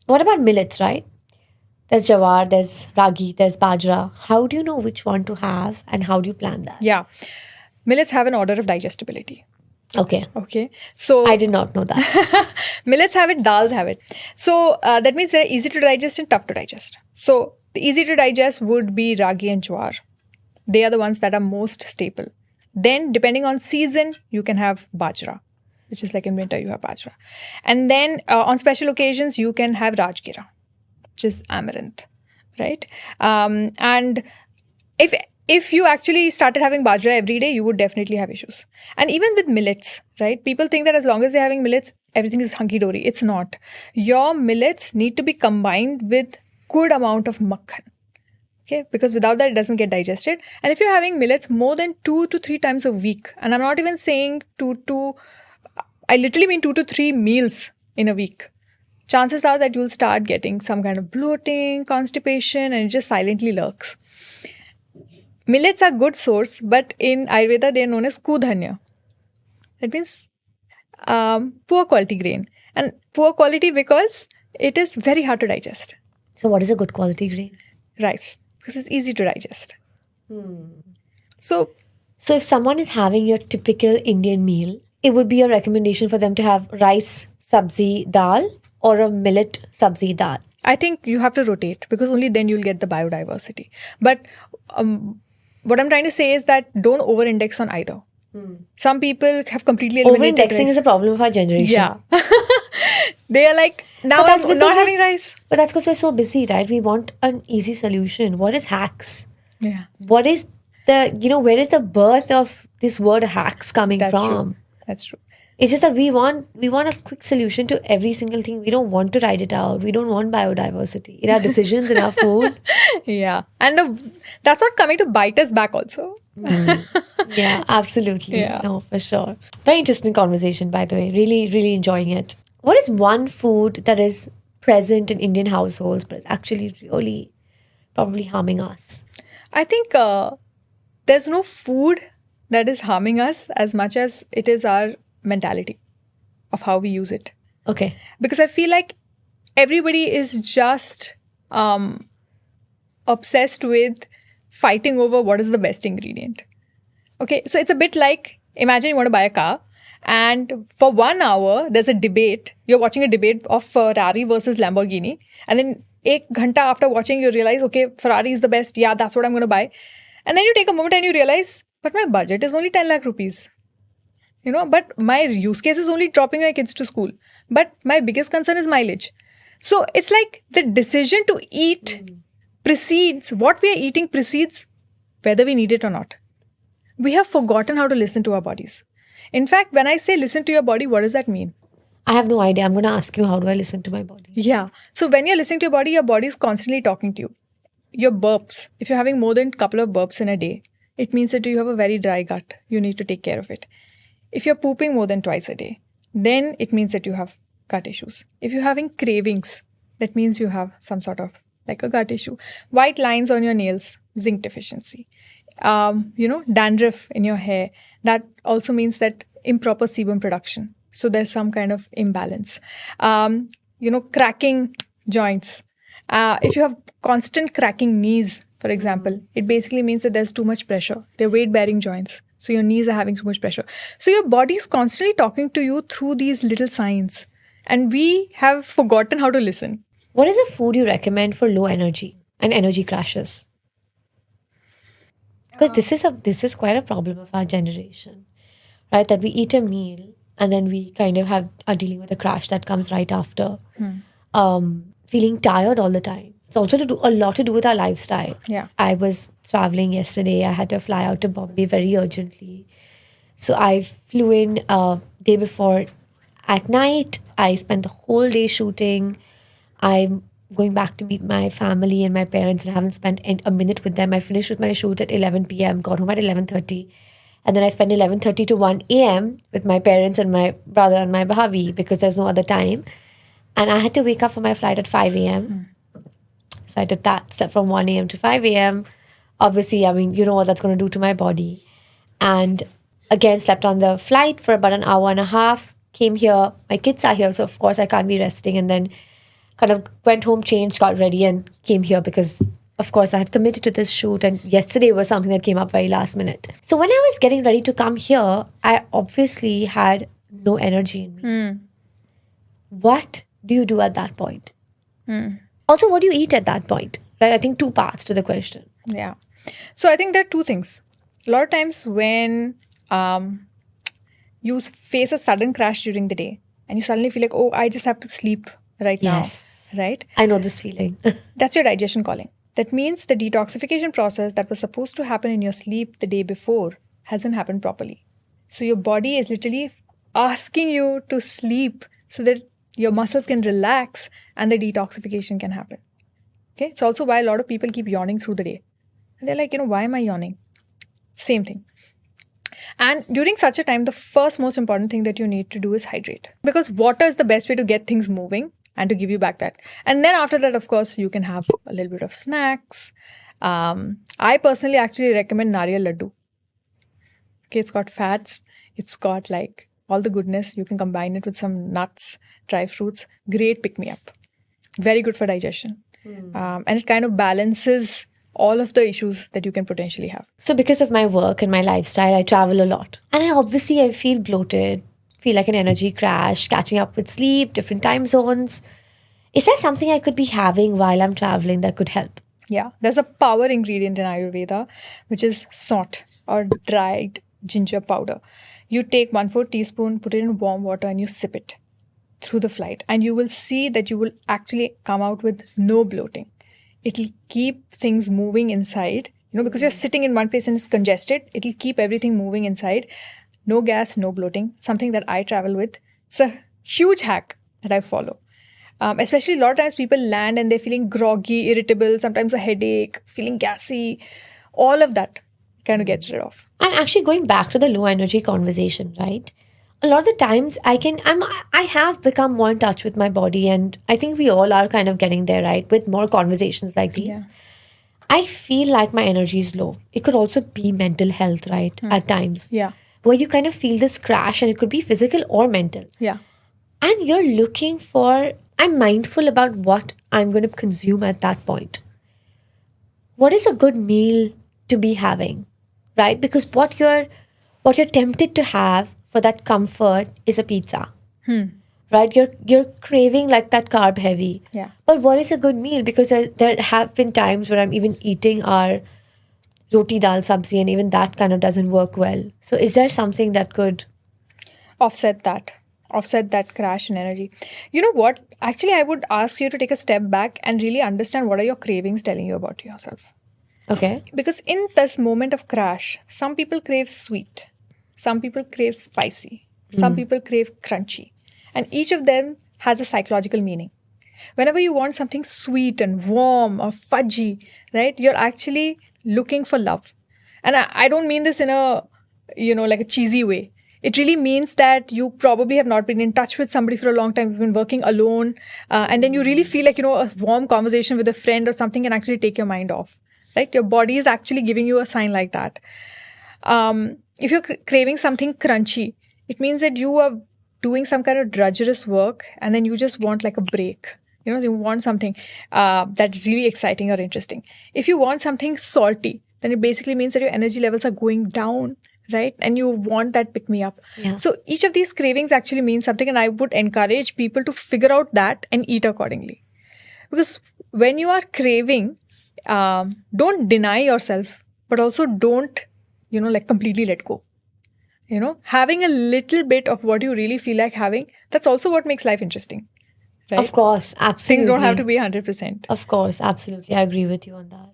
What about millets, right? There's jawar, there's ragi, there's bajra. How do you know which one to have and how do you plan that? Yeah. Millets have an order of digestibility. Okay. Okay. So I did not know that. millets have it, dals have it. So that means they're easy to digest and tough to digest. So the easy to digest would be ragi and jowar. They are the ones that are most staple. Then, depending on season, you can have bajra, which is like in winter, you have bajra. And then on special occasions, you can have rajgira, which is amaranth, right? And if you actually started having bajra every day, you would definitely have issues. And even with millets, right? People think that as long as they're having millets, everything is hunky-dory. It's not. Your millets need to be combined with good amount of makhan. Okay, because without that, it doesn't get digested. And if you're having millets more than 2 to 3 times a week, and I'm not even saying I literally mean 2 to 3 meals in a week, chances are that you'll start getting some kind of bloating, constipation, and it just silently lurks. Millets are good source, but in Ayurveda, they are known as kudhanya. That means poor quality grain. And poor quality because it is very hard to digest. So what is a good quality grain? Rice, because it's easy to digest. So So if someone is having your typical Indian meal, it would be a recommendation for them to have rice, sabzi, dal or a millet, sabzi, dal. I think you have to rotate because only then you'll get the biodiversity. But what I'm trying to say is that don't over-index on either. Some people have completely eliminated Over-indexing rice. is a problem of our generation. Yeah. They are like, now that's I'm not because having rice. But that's because we're so busy, right? We want an easy solution. What is hacks? Yeah. What is where is the birth of this word hacks coming That's from? true. That's true. It's just that we want a quick solution to every single thing. We don't want to write it out. We don't want biodiversity in our decisions, in our food. Yeah. And that's not coming to bite us back also. Yeah, absolutely. Yeah. No, for sure. Very interesting conversation, by the way. Really, really enjoying it. What is one food that is present in Indian households but is actually really probably harming us? I think there's no food that is harming us as much as it is our mentality of how we use it. Okay. Because I feel like everybody is just obsessed with fighting over what is the best ingredient. Okay, so it's a bit like, imagine you want to buy a car and for 1 hour there's a debate. You're watching a debate of Ferrari versus Lamborghini, and then 1 ghanta after watching you realize, okay, Ferrari is the best. Yeah, that's what I'm going to buy. And then you take a moment and you realize, but my budget is only 10 lakh rupees. But my use case is only dropping my kids to school. But my biggest concern is mileage. So it's like the decision to eat precedes, what we are eating precedes whether we need it or not. We have forgotten how to listen to our bodies. In fact, when I say listen to your body, what does that mean? I have no idea. I'm going to ask you, how do I listen to my body? Yeah. So when you're listening to your body is constantly talking to you. Your burps, if you're having more than a couple of burps in a day, it means that you have a very dry gut. You need to take care of it. If you're pooping more than twice a day, then it means that you have gut issues. If you're having cravings, that means you have some sort of like a gut issue. White lines on your nails, zinc deficiency. Dandruff in your hair, that also means that improper sebum production. So there's some kind of imbalance. Cracking joints. If you have constant cracking knees, for example, it basically means that there's too much pressure. They're weight-bearing joints. So your knees are having too much pressure. So your body is constantly talking to you through these little signs. And we have forgotten how to listen. What is a food you recommend for low energy and energy crashes? Because this is quite a problem of our generation, right? That we eat a meal and then we kind of are dealing with a crash that comes right after. Feeling tired all the time. It's also a lot to do with our lifestyle. Yeah. I was traveling yesterday. I had to fly out to Bombay very urgently. So I flew in day before at night. I spent the whole day shooting. I'm going back to meet my family and my parents and I haven't spent a minute with them. I finished with my shoot at 11 p.m., got home at 11:30. And then I spent 11:30 to 1 a.m. with my parents and my brother and my bhabi because there's no other time. And I had to wake up for my flight at 5 a.m. So I did that, slept from 1 a.m. to 5 a.m. Obviously, I mean, you know what that's going to do to my body. And again, slept on the flight for about an hour and a half, came here. My kids are here, so of course I can't be resting. And then kind of went home, changed, got ready, and came here because, of course, I had committed to this shoot, and yesterday was something that came up very last minute. So when I was getting ready to come here, I obviously had no energy in me. What do you do at that point? Also, what do you eat at that point? Right? I think 2 parts to the question. Yeah. So I think there are 2 things. A lot of times when you face a sudden crash during the day and you suddenly feel like, oh, I just have to sleep right Yes. now. Right? I know this feeling. That's your digestion calling. That means the detoxification process that was supposed to happen in your sleep the day before hasn't happened properly. So your body is literally asking you to sleep so that your muscles can relax and the detoxification can happen. Okay. It's also why a lot of people keep yawning through the day. And they're like, why am I yawning? Same thing. And during such a time, the first most important thing that you need to do is hydrate. Because water is the best way to get things moving and to give you back that. And then after that, of course, you can have a little bit of snacks. I personally actually recommend Nariyal Laddu. Okay, it's got fats. It's got like all the goodness. You can combine it with some nuts, dry fruits. Great pick-me-up. Very good for digestion. And it kind of balances all of the issues that you can potentially have. So because of my work and my lifestyle, I travel a lot. And I feel bloated, feel like an energy crash, catching up with sleep, different time zones. Is there something I could be having while I'm traveling that could help? Yeah, there's a power ingredient in Ayurveda, which is salt or dried ginger powder. You take 1/4 teaspoon, put it in warm water, and you sip it through the flight. And you will see that you will actually come out with no bloating. It'll keep things moving inside, because you're sitting in one place and it's congested. It'll keep everything moving inside. No gas, no bloating. Something that I travel with. It's a huge hack that I follow. Especially a lot of times people land and they're feeling groggy, irritable, sometimes a headache, feeling gassy. All of that kind of gets rid of. And actually going back to the low energy conversation, right? A lot of the times I have become more in touch with my body, and I think we all are kind of getting there, right? With more conversations like these. Yeah. I feel like my energy is low. It could also be mental health, right? At times. Yeah. Where you kind of feel this crash, and it could be physical or mental. Yeah. And you're looking for, I'm mindful about what I'm going to consume at that point. What is a good meal to be having, right? Because what you're tempted to have for that comfort is a pizza, right? You're craving like that carb heavy. Yeah. But what is a good meal? Because there have been times where I'm even eating our roti dal sabzi, and even that kind of doesn't work well. So is there something that could offset that crash in energy? You know what? Actually, I would ask you to take a step back and really understand what are your cravings telling you about yourself. Okay. Because in this moment of crash, some people crave sweet, some people crave spicy, some people crave crunchy. And each of them has a psychological meaning. Whenever you want something sweet and warm or fudgy, right, you're actually looking for love. And I don't mean this in a, like a cheesy way. It really means that you probably have not been in touch with somebody for a long time. You've been working alone. And then you really feel like, a warm conversation with a friend or something can actually take your mind off. Right? Your body is actually giving you a sign like that. If you're craving something crunchy, it means that you are doing some kind of drudgerous work and then you just want like a break. You want something that's really exciting or interesting. If you want something salty, then it basically means that your energy levels are going down, right? And you want that pick-me-up. Yeah. So each of these cravings actually means something, and I would encourage people to figure out that and eat accordingly. Because when you are craving, don't deny yourself, but also don't, completely let go. Having a little bit of what you really feel like having, that's also what makes life interesting. Right? Of course, absolutely. Things don't have to be 100%. Of course, absolutely. I agree with you on that.